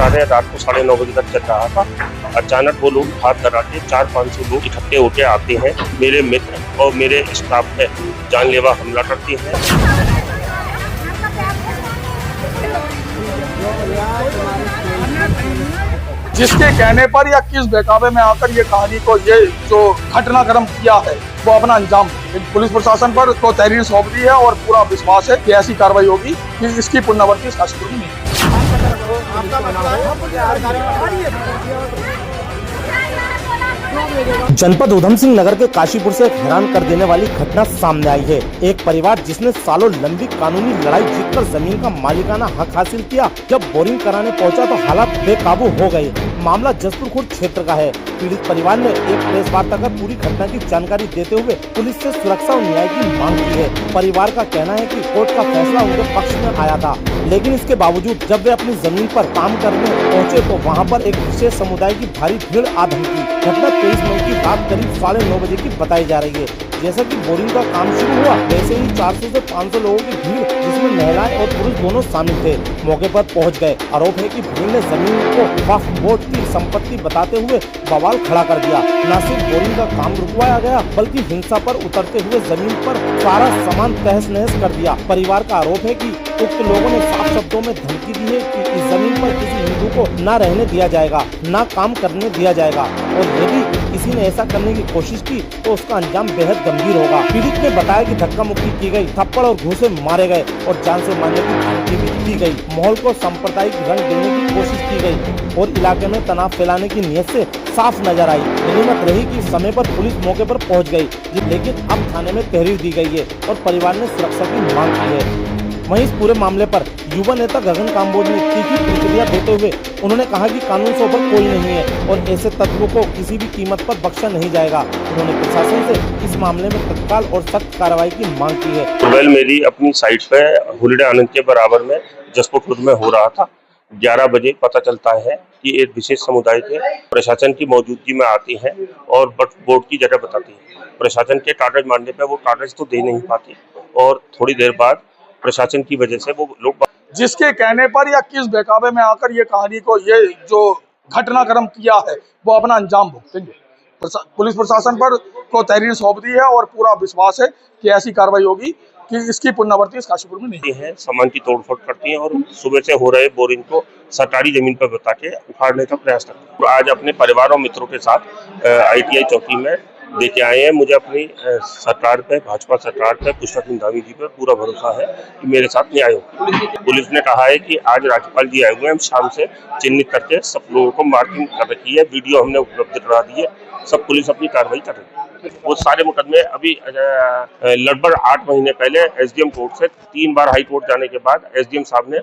आ रहे हैं, रात को 9:30 बजे तक चल रहा था। अचानक वो लोग हाथ धरा के 400-500 लोग इकट्ठे होके आते हैं, मेरे मित्र और मेरे स्टाफ पे जानलेवा हमला करते हैं। जिसके कहने पर या किस बहकावे में आकर ये कहानी को ये जो घटनाक्रम किया है वो अपना अंजाम पुलिस प्रशासन पर तो तहरीर सौंप दी है और पूरा विश्वास है कि ऐसी कार्रवाई होगी कि इसकी पुनरावृत्ति इस काशीपुर में नहीं। जनपद उधम सिंह नगर के काशीपुर से हैरान कर देने वाली घटना सामने आई है। एक परिवार जिसने सालों लंबी कानूनी लड़ाई जीतकर जमीन का मालिकाना हक हासिल किया, जब बोरिंग कराने पहुंचा तो हालात बेकाबू हो गए। मामला जसपुर खुर्द क्षेत्र का है। पीड़ित परिवार ने एक प्रेस वार्ता कर पूरी घटना की जानकारी देते हुए पुलिस से सुरक्षा और न्याय की मांग की है। परिवार का कहना है कि कोर्ट का फैसला उनके पक्ष में आया था, लेकिन इसके बावजूद जब वे अपनी जमीन पर काम करने पहुंचे तो वहां पर एक विशेष समुदाय की भारी भीड़ आ धमकी। घटना 23 मई की रात करीब 9:30 बजे की बताई जा रही है। जैसा कि बोरिंग का काम शुरू हुआ, वैसे ही 400 से 500 लोगों की भीड़, जिसमें महिलाएं और पुरुष दोनों शामिल थे, मौके पर पहुंच गए। आरोप है कि भीड़ ने जमीन को वक्फ बोर्ड की संपत्ति बताते हुए बवाल खड़ा कर दिया। न सिर्फ बोरिंग का काम रुकवाया गया, बल्कि हिंसा पर उतरते हुए जमीन पर सारा सामान तहस नहस कर दिया। परिवार का आरोप है कि उक्त लोगों ने साफ शब्दों में धमकी दी है कि इस जमीन पर किसी हिंदू को न रहने दिया जाएगा, न काम करने दिया जाएगा, और यदि किसी ने ऐसा करने की कोशिश की तो उसका अंजाम बेहद गंभीर होगा। पीड़ित ने बताया कि धक्का मुक्की की गई, थप्पड़ और घूंसे मारे गए और जान से मारने की धमकी भी दी गई। माहौल को सांप्रदायिक रंग देने की कोशिश की गई और इलाके में तनाव फैलाने की नीयत से साफ नजर आई। गनीमत रही कि समय पर पुलिस मौके पर पहुंच गई, लेकिन अब थाने में तहरीर दी गई है और परिवार ने सुरक्षा की मांग की है। वहीं इस पूरे मामले पर युवा नेता गगन काम्बोज ने तीखी प्रतिक्रिया देते हुए उन्होंने कहा कि कानून से ऊपर कोई नहीं है और ऐसे तत्वों को किसी भी कीमत पर बख्शा नहीं जाएगा। उन्होंने प्रशासन से इस मामले में तत्काल और सख्त कार्रवाई की मांग की है। मेरी अपनी साइट पे होलीडे आनंद के बराबर में जसपुर खुर्द में हो रहा था। 11 बजे पता चलता है कि एक विशेष समुदाय के प्रशासन की मौजूदगी में आती है और वक्फ बोर्ड की जगह बताती है। प्रशासन के कागज मांगने पर वो कागज तो दे नहीं पाती और थोड़ी देर बाद प्रशासन की वजह से वो लोग जिसके कहने पर या किस बहकावे में आकर ये कहानी को ये जो घटनाक्रम किया है वो अपना अंजाम भुगतेंगे। पुलिस प्रशासन पर को तहरीर सौंप दी है और पूरा विश्वास है कि ऐसी कार्रवाई होगी कि इसकी पुनरावृत्ति इस काशीपुर में नहीं है। सामान की तोड़फोड़ करती हैं और सुबह से हो रहे बोरिंग को सरकारी जमीन पर बता के उखाड़ने का प्रयास करती है। आज अपने परिवार और मित्रों के साथ ITI चौकी में देके आए हैं। मुझे अपनी सरकार पे, भाजपा सरकार पे, पुष्पा सिंह धामी जी पर पूरा भरोसा है कि मेरे साथ न्याय होगा। पुलिस ने कहा है कि आज राज्यपाल जी आए हुए हैं, हम शाम से चिन्हित करके सब लोगों को मार्किंग कर रखी है, वीडियो हमने उपलब्ध करा दी है, सब पुलिस अपनी कार्रवाई कर रही है। वो सारे मुकदमे अभी लगभग 8 महीने पहले SDM कोर्ट से 3 बार हाई कोर्ट जाने के बाद SDM साहब ने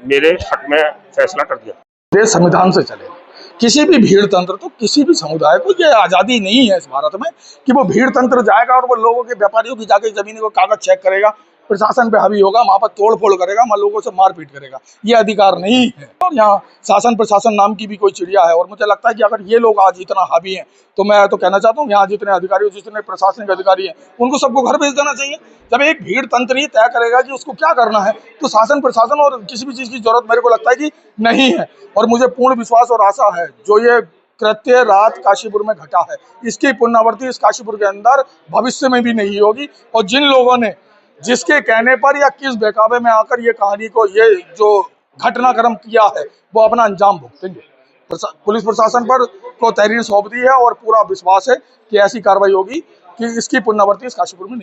मेरे हक में फैसला कर दिया। देश संविधान से चले। किसी भी भीड़ तंत्र, तो किसी भी समुदाय को ये आज़ादी नहीं है इस भारत में कि वो भीड़ तंत्र जाएगा और वो लोगों के व्यापारियों की जाके जमीन को कागज चेक करेगा, प्रशासन पे हावी होगा, वहाँ पर तोड़ फोड़ करेगा, वहाँ लोगों से मारपीट करेगा। ये अधिकार नहीं है। और यहाँ शासन प्रशासन नाम की भी कोई चिड़िया है और मुझे लगता है कि अगर ये लोग आज इतना हावी हैं तो मैं तो कहना चाहता हूँ यहाँ जितने अधिकारी, जितने प्रशासनिक अधिकारी हैं, उनको सबको घर भेज देना चाहिए। जब एक भीड़ तंत्र ही तय करेगा कि उसको क्या करना है तो शासन प्रशासन और किसी भी चीज़ की जरूरत मेरे को लगता है कि नहीं है। और मुझे पूर्ण विश्वास और आशा है जो ये कृत्य रात काशीपुर में घटा है, इसकी पुनरावृत्ति इस काशीपुर के अंदर भविष्य में भी नहीं होगी। और जिन लोगों ने जिसके कहने पर या किस बहकावे में आकर ये कहानी को ये जो घटनाक्रम किया है वो अपना अंजाम भुगतेंगे। पुलिस प्रशासन पर को तहरीर सौंप दी है और पूरा विश्वास है कि ऐसी कार्रवाई होगी कि इसकी पुनरावृत्ति इस काशीपुर में नहीं।